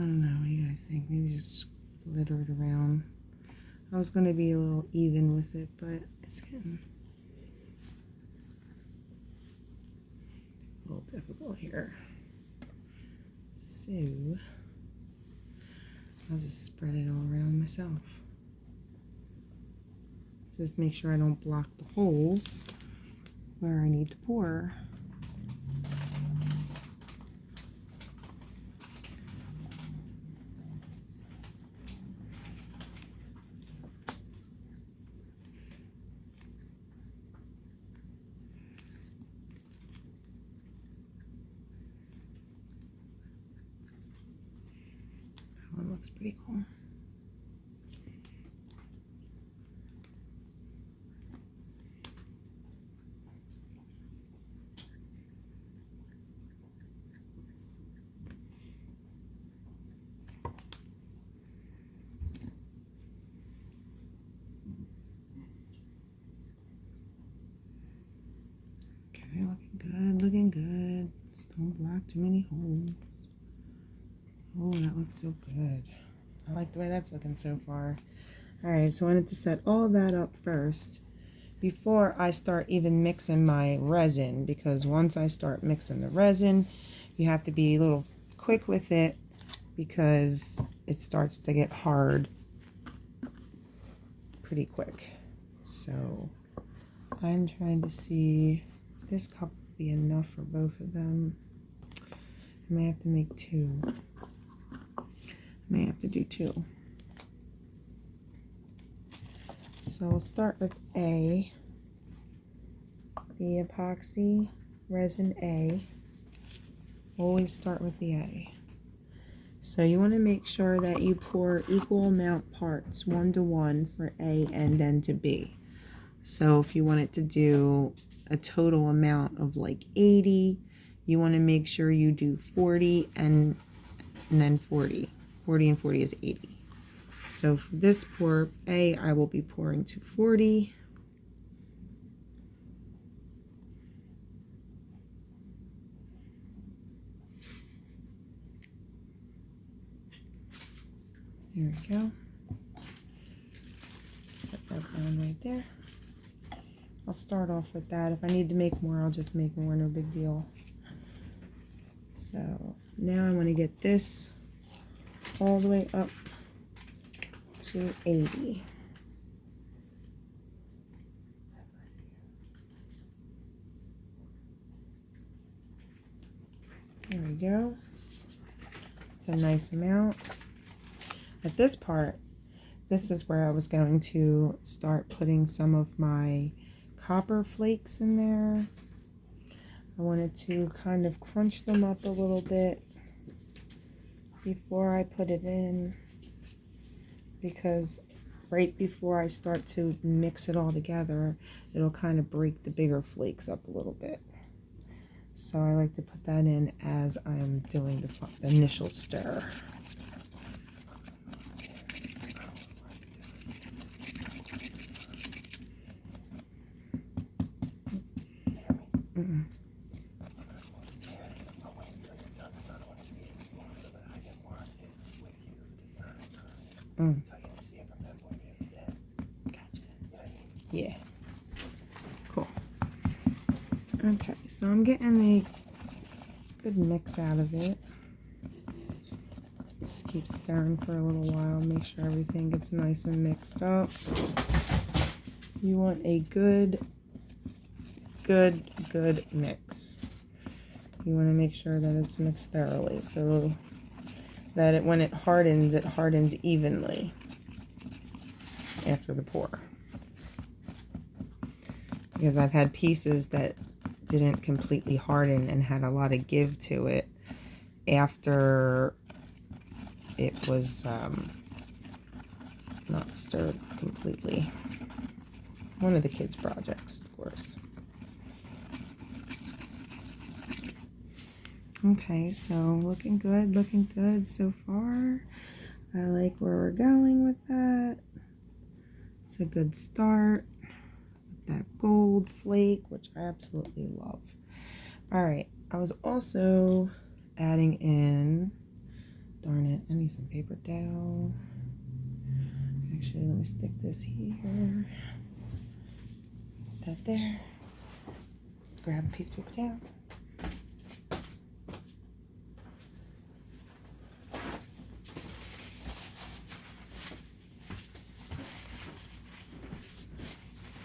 don't know, what do you guys think? Maybe just glitter it around. I was going to be a little even with it, but it's getting a little difficult here. So I'll just spread it all around myself. Just make sure I don't block the holes where I need to pour. That one looks pretty cool. Okay, looking good, looking good. Just don't block too many holes. Oh, that looks so good. I like the way that's looking so far. Alright, so I wanted to set all that up first before I start even mixing my resin, because once I start mixing the resin, you have to be a little quick with it because it starts to get hard pretty quick. So I'm trying to see if this cup will be enough for both of them. I may have to make two. May have to do two. So we'll start with A, the epoxy resin A. Always start with the A. So you want to make sure that you pour equal amount parts, 1:1 for A and then to B. So if you want it to do a total amount of like 80, you want to make sure you do 40 and then 40. 40 and 40 is 80. So for this pour A, I will be pouring to 40. There we go. Set that down right there. I'll start off with that. If I need to make more, I'll just make more, no big deal. So now I want to get this all the way up to 80. There we go. It's a nice amount. At this part, this is where I was going to start putting some of my copper flakes in there. I wanted to kind of crunch them up a little bit before I put it in, because right before I start to mix it all together, it'll kind of break the bigger flakes up a little bit. So I like to put that in as I'm doing the initial stir. Yeah. Cool. Okay, so I'm getting a good mix out of it. Just keep stirring for a little while, make sure everything gets nice and mixed up. You want a good mix. You want to make sure that it's mixed thoroughly so that when it hardens evenly after the pour. Because I've had pieces that didn't completely harden and had a lot of give to it after it was not stirred completely. One of the kids' projects, of course. Okay, so looking good so far. I like where we're going with that. It's a good start. That gold flake, which I absolutely love. All right, I was also adding in Darn it, I need some paper towel. Actually, let me stick this here. That there. Grab a piece of paper towel.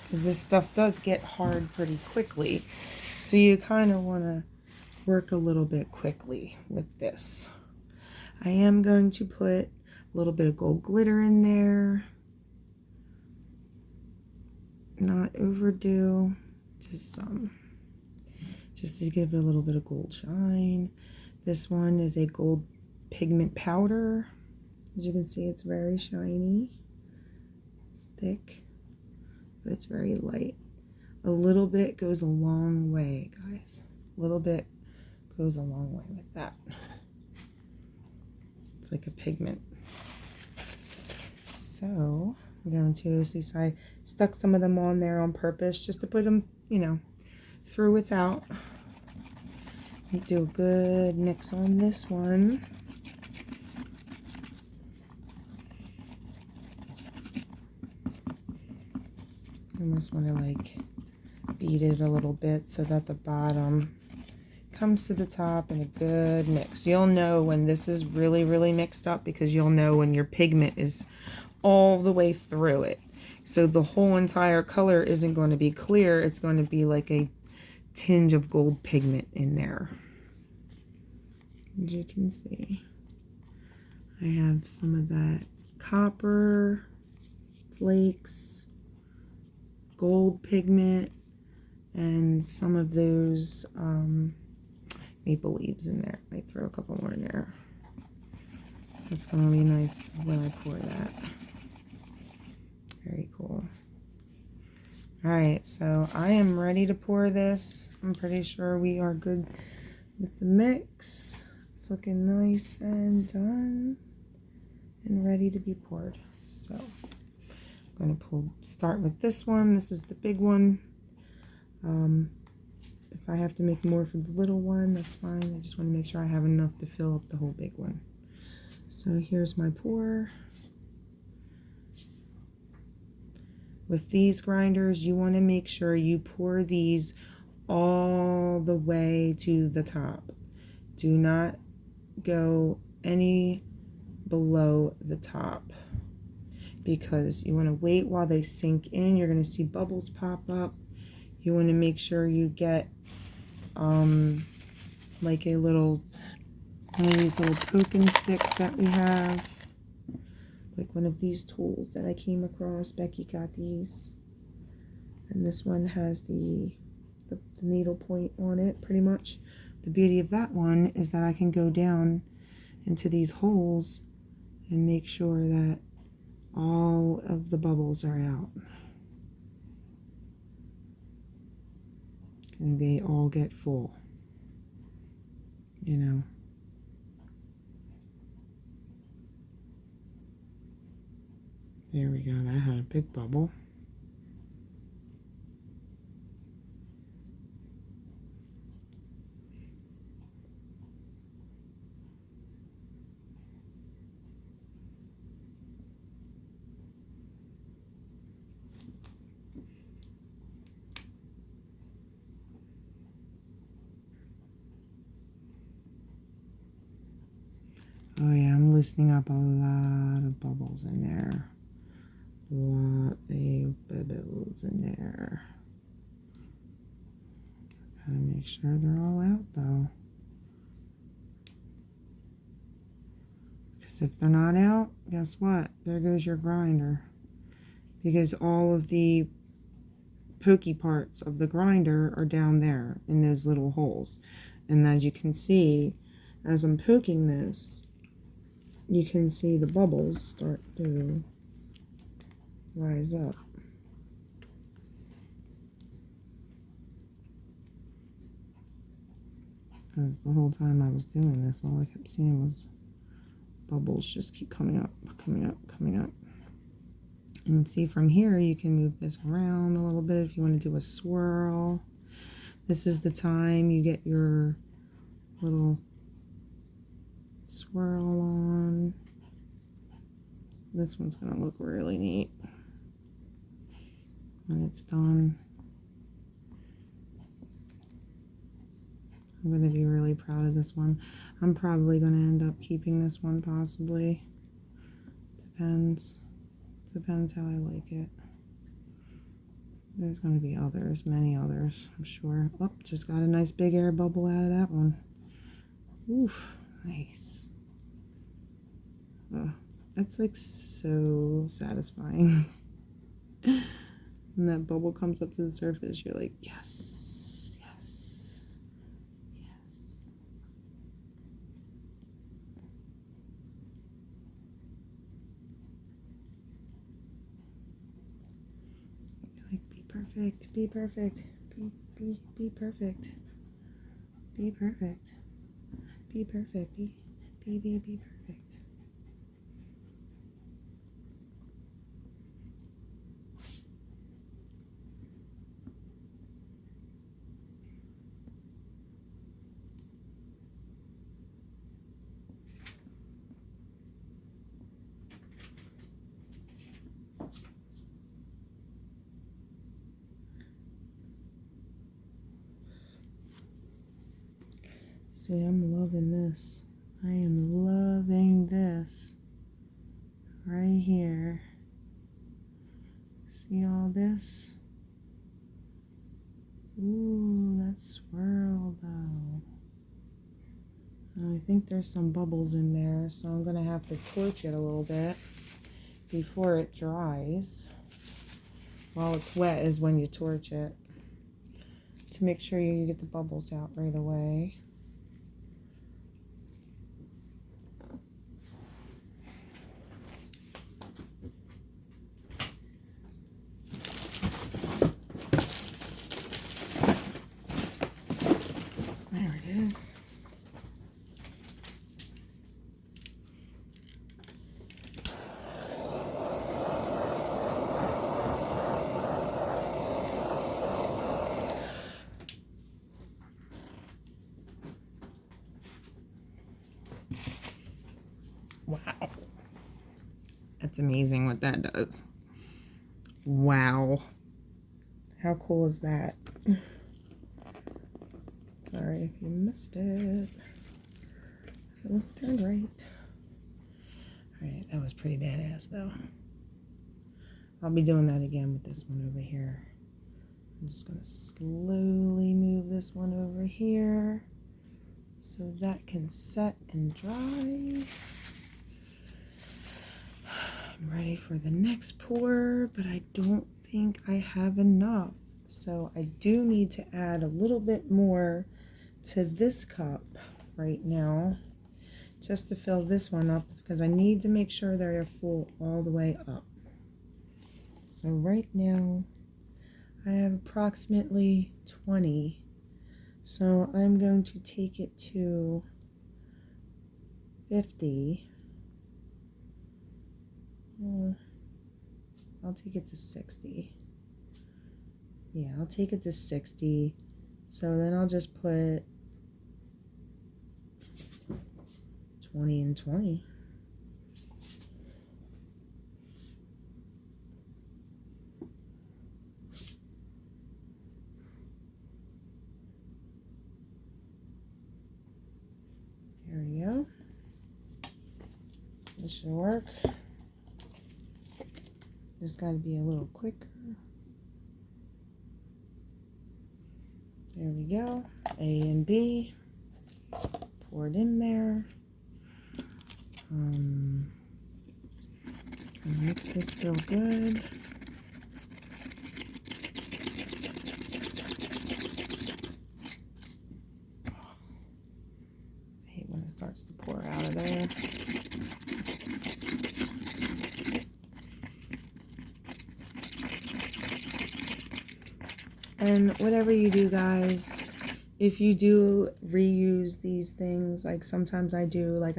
Because this stuff does get hard pretty quickly. So you kind of want to work a little bit quickly with this. I am going to put a little bit of gold glitter in there. Not overdo, just some. Just to give it a little bit of gold shine. This one is a gold pigment powder. As you can see, it's very shiny. It's thick, but it's very light. A little bit goes a long way, guys. A little bit goes a long way with that. It's like a pigment. So I'm going to see, so I stuck some of them on there on purpose just to put them, you know, through without. Do a good mix on this one. Almost want to like beat it a little bit so that the bottom comes to the top in a good mix. You'll know when this is really mixed up because you'll know when your pigment is all the way through it. So the whole entire color isn't going to be clear. It's going to be like a tinge of gold pigment in there. As you can see, I have some of that copper flakes, gold pigment, and some of those maple leaves in there. I might throw a couple more in there. It's going to be nice when I pour that. Very cool. Alright, so I am ready to pour this. I'm pretty sure we are good with the mix. It's looking nice and done and ready to be poured. So I'm going to start with this one. This is the big one. If I have to make more for the little one, that's fine. I just want to make sure I have enough to fill up the whole big one. So here's my pour. With these grinders, you want to make sure you pour these all the way to the top. Do not go any below the top because you want to wait while they sink in. You're going to see bubbles pop up. You want to make sure you get like a little, one of these little poking sticks that we have. Like one of these tools that I came across. Becky got these. And this one has the needle point on it, pretty much. The beauty of that one is that I can go down into these holes and make sure that all of the bubbles are out. And they all get full. You know. There we go, that had a big bubble. Oh yeah, I'm loosening up a lot of bubbles in there. Lot of bubbles in there. Gotta make sure they're all out though. Because if they're not out, guess what? There goes your grinder. Because all of the pokey parts of the grinder are down there in those little holes. And as you can see, as I'm poking this, you can see the bubbles start to rise up. Because the whole time I was doing this, all I kept seeing was bubbles just keep coming up, coming up, coming up. And see from here, you can move this around a little bit if you want to do a swirl. This is the time you get your little swirl on. This one's gonna look really neat when it's done. I'm gonna be really proud of this one. I'm probably gonna end up keeping this one possibly. Depends. Depends how I like it. There's gonna be others, many others, I'm sure. Oh, just got a nice big air bubble out of that one. Oof, nice. Oh, that's like so satisfying. When that bubble comes up to the surface, you're like, yes, yes, yes. You're like, be perfect, be perfect, be perfect, be perfect, be perfect, be perfect. See, I'm loving this. I am loving this. Right here. See all this? Ooh, that swirl though. And I think there's some bubbles in there, so I'm gonna have to torch it a little bit before it dries. While it's wet is when you torch it, to make sure you get the bubbles out right away. There it is. Wow. That's amazing what that does. Wow. How cool is that? Sorry if you missed it. So it wasn't turned right. Alright, that was pretty badass though. I'll be doing that again with this one over here. I'm just going to slowly move this one over here so that can set and dry. I'm ready for the next pour, but I don't think I have enough. So I do need to add a little bit more to this cup right now, just to fill this one up, because I need to make sure they're full all the way up. So right now I have approximately 20. So I'm going to take it to 50. I'll take it to 60. Yeah, I'll take it to 60. So then I'll just put 20 and 20. There we go. This should work. Just got to be a little quicker. There we go. A and B. Pour it in there. Mix this real good. I hate when it starts to pour out of there. And whatever you do, guys, if you do reuse these things, like sometimes I do, like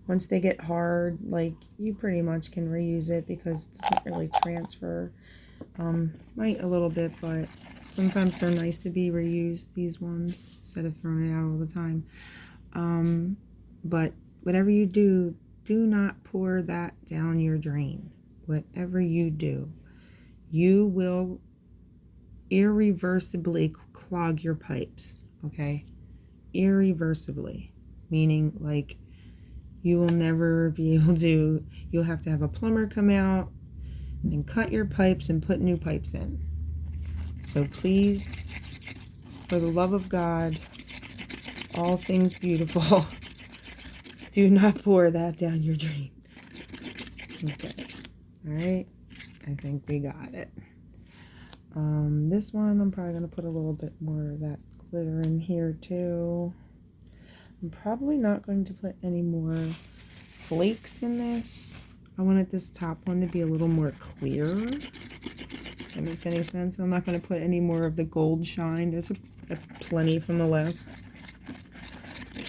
once they get hard, like you pretty much can reuse it because it doesn't really transfer. Might a little bit, but sometimes they're nice to be reused, these ones, instead of throwing it out all the time. But whatever you do, do not pour that down your drain. Whatever you do, you will irreversibly clog your pipes, okay? Irreversibly, meaning like you will never be able to, you'll have to have a plumber come out and cut your pipes and put new pipes in. So please, for the love of God, all things beautiful, do not pour that down your drain. Okay, all right, I think we got it. This one, I'm probably going to put a little bit more of that glitter in here too. I'm probably not going to put any more flakes in this. I wanted this top one to be a little more clear. If that makes any sense. I'm not going to put any more of the gold shine. There's a plenty from the last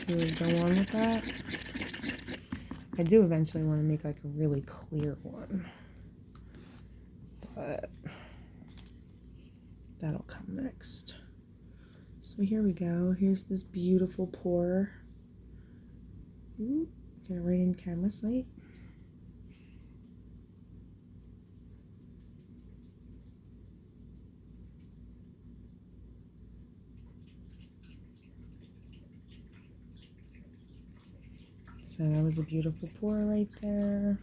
to go on with that. I do eventually want to make like a really clear one, but that'll come next. So here we go. Here's this beautiful pour. Ooh, get it right in camera sight. So that was a beautiful pour right there.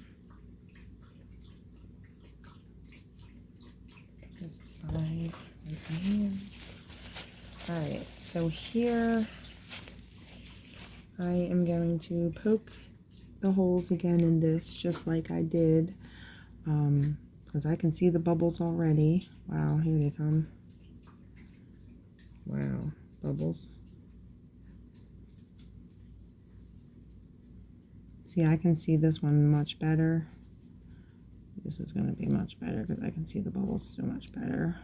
Put this aside with my hands. Alright, so here I am going to poke the holes again in this just like I did, because I can see the bubbles already. Wow, here they come. Wow, bubbles. See, I can see this one much better. This is going to be much better because I can see the bubbles so much better.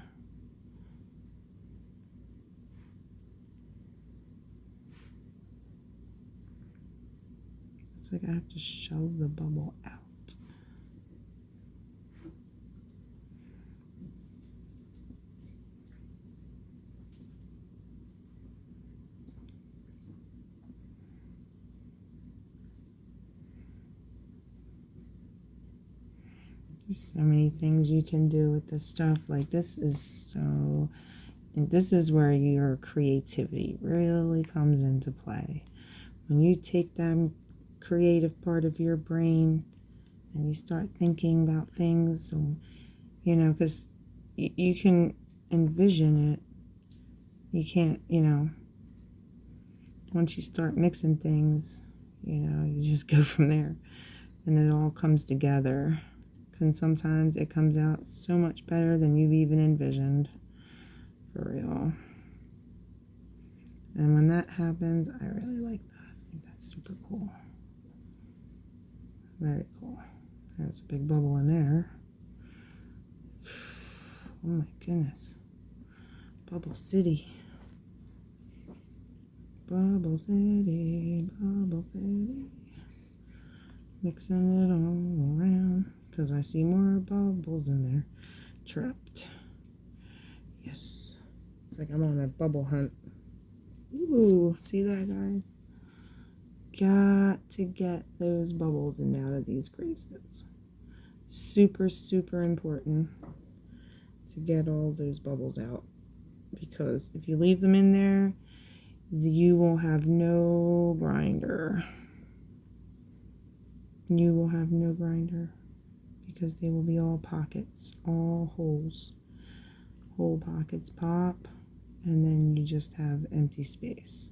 It's like I have to shove the bubble out. There's so many things you can do with this stuff. Like this is so, and this is where your creativity really comes into play. When you take that creative part of your brain and you start thinking about things, and, you know, because you can envision it. You can't, you know, once you start mixing things, you know, you just go from there and it all comes together. And sometimes it comes out so much better than you've even envisioned, for real. And when that happens, I really like that. I think that's super cool. Very cool. There's a big bubble in there. Oh my goodness. Bubble City. Bubble City, Bubble City. Mixing it all around. Because I see more bubbles in there. Trapped. Yes. It's like I'm on a bubble hunt. Ooh, see that, guys? Got to get those bubbles in and out of these creases. Super, super important to get all those bubbles out. Because if you leave them in there, you will have no grinder. You will have no grinder. Because they will be all pockets, all holes. Hole pockets pop, and then you just have empty space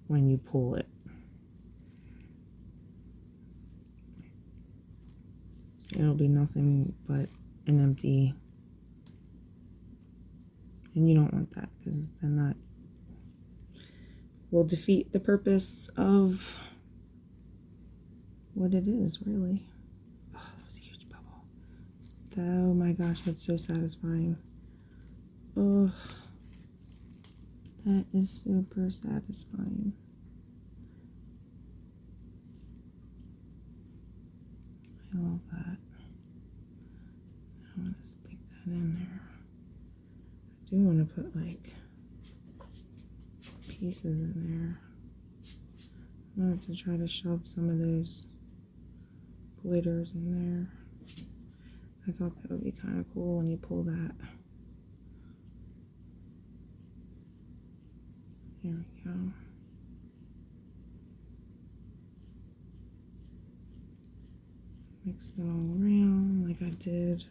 when you pull it. It'll be nothing but an empty, and you don't want that because then that will defeat the purpose of what it is, really. Oh my gosh, that's so satisfying. Oh, that is super satisfying. I love that. I'm going to stick that in there. I do want to put like pieces in there. I wanted to try to shove some of those glitters in there. I thought that would be kind of cool when you pull that. There we go. Mix it all around like I did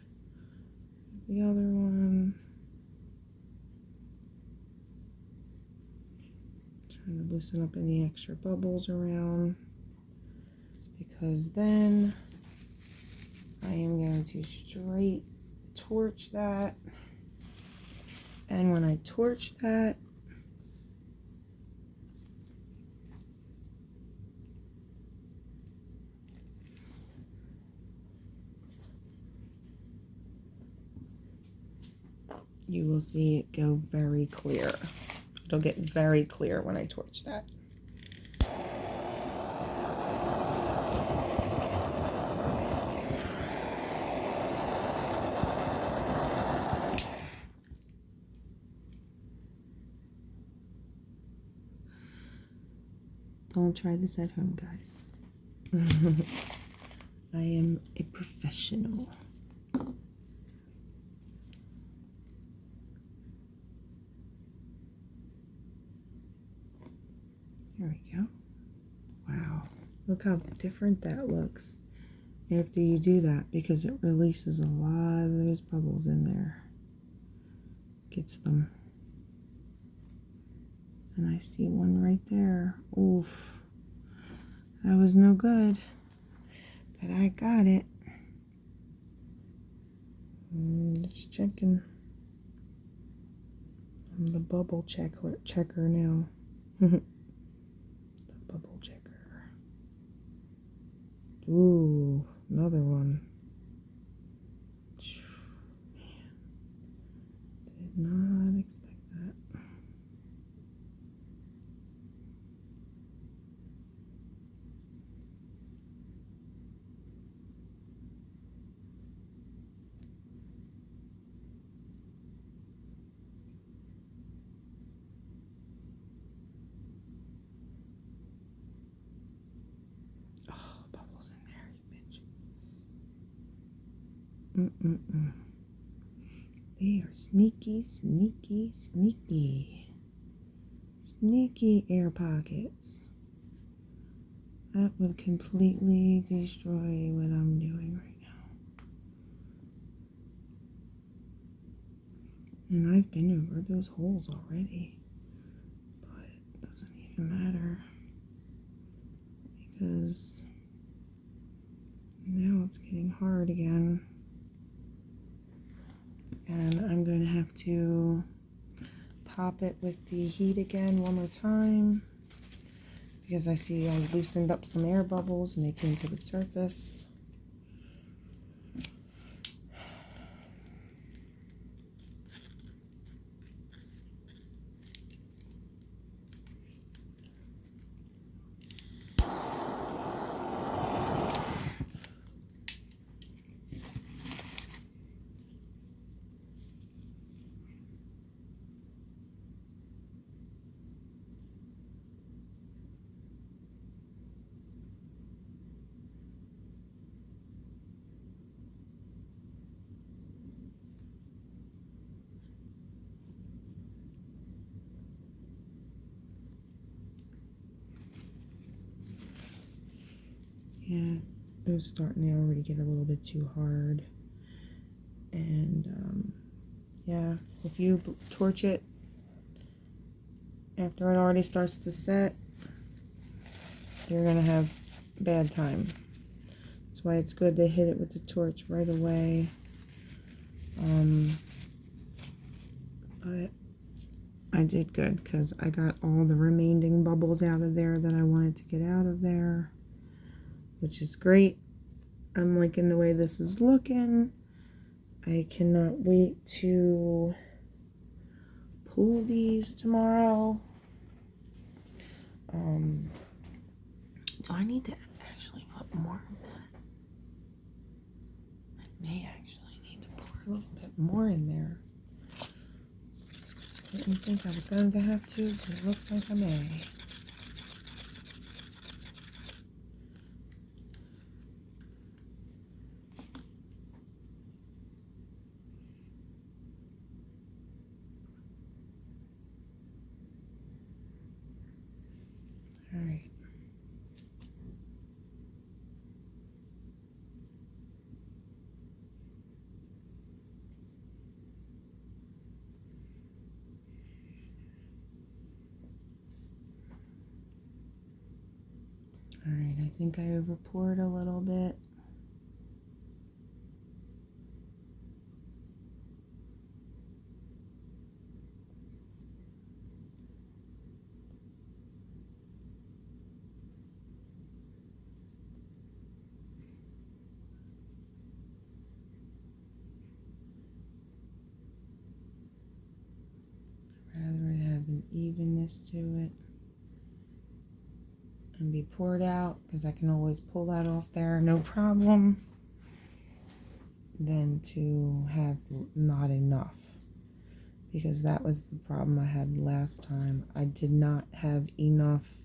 with the other one. Trying to loosen up any extra bubbles around, because then I am going to straight torch that. And when I torch that, you will see it go very clear. It'll get very clear when I torch that. Don't try this at home, guys. I am a professional. There we go. Wow. Look how different that looks after you do that, because it releases a lot of those bubbles in there. Gets them. And I see one right there. Oof. That was no good. But I got it. Just checking. I'm the bubble checker now. The bubble checker. Ooh, another one. Man, did not expect that. They are sneaky, sneaky, sneaky. Sneaky air pockets. That would completely destroy what I'm doing right now. And I've been over those holes already. But it doesn't even matter. Because now it's getting hard again. And I'm going to have to pop it with the heat again one more time, because I see I loosened up some air bubbles and they came to the surface. Yeah, it was starting to already get a little bit too hard. And yeah, if you torch it after it already starts to set, you're gonna have a bad time. That's why it's good to hit it with the torch right away. But I did good because I got all the remaining bubbles out of there that I wanted to get out of there, which is great. I'm liking the way this is looking. I cannot wait to pull these tomorrow. Do I need to actually put more in that? I may actually need to pour a little bit more in there. I didn't think I was going to have to, but it looks like I may. Alright, I think I over poured a little bit. Rather have an evenness to it and be poured out, because I can always pull that off there, no problem, than to have not enough, because that was the problem I had last time. I did not have enough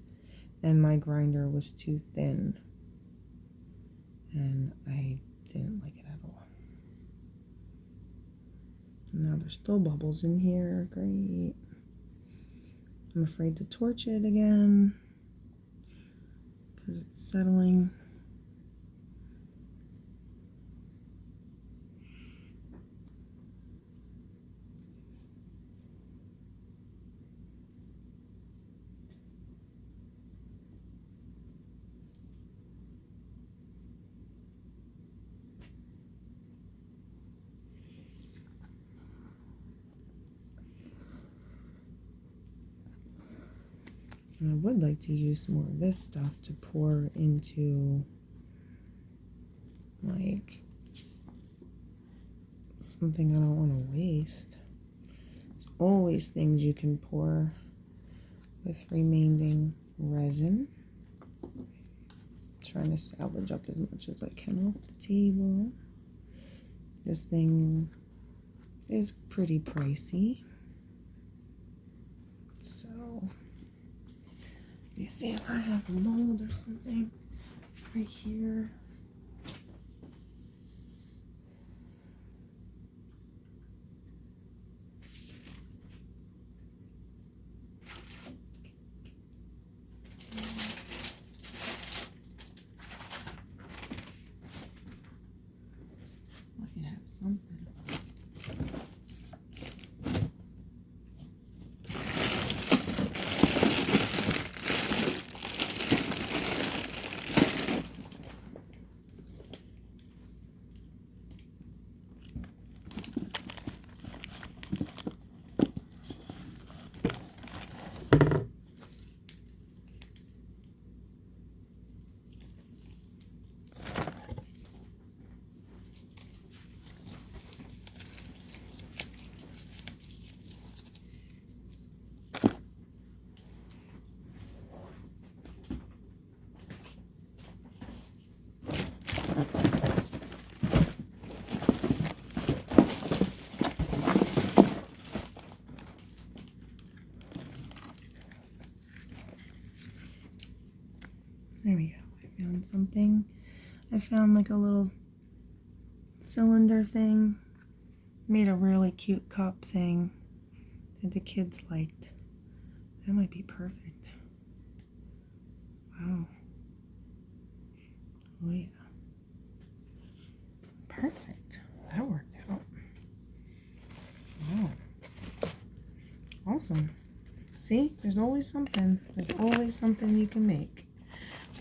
and my grinder was too thin, and I didn't like it at all. Now there's still bubbles in here. Great. I'm afraid to torch it again because it's settling. And I would like to use more of this stuff to pour into, like, something I don't want to waste. There's always things you can pour with remaining resin. Trying to salvage up as much as I can off the table. This thing is pretty pricey. So, let me see if I have a mold or something right here. Might have something. There we go. I found something. I found like a little cylinder thing. Made a really cute cup thing that the kids liked. That might be perfect. Wow. Oh yeah. Perfect. That worked out. Wow. Awesome. See, there's always something. There's always something you can make.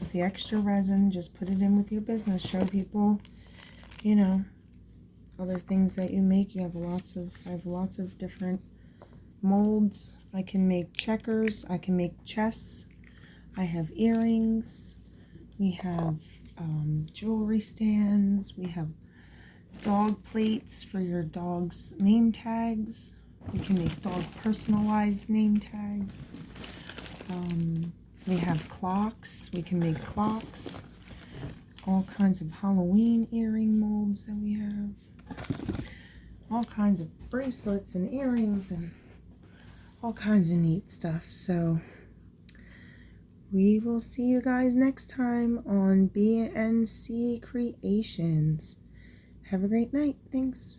With the extra resin, just put it in with your business. Show people, you know, other things that you make. I have lots of different molds. I can make checkers. I can make chests. I have earrings. We have jewelry stands. We have dog plates for your dog's name tags. We can make dog personalized name tags. We have clocks. We can make clocks. All kinds of Halloween earring molds that we have. All kinds of bracelets and earrings and all kinds of neat stuff. So we will see you guys next time on BNC Creations. Have a great night. Thanks.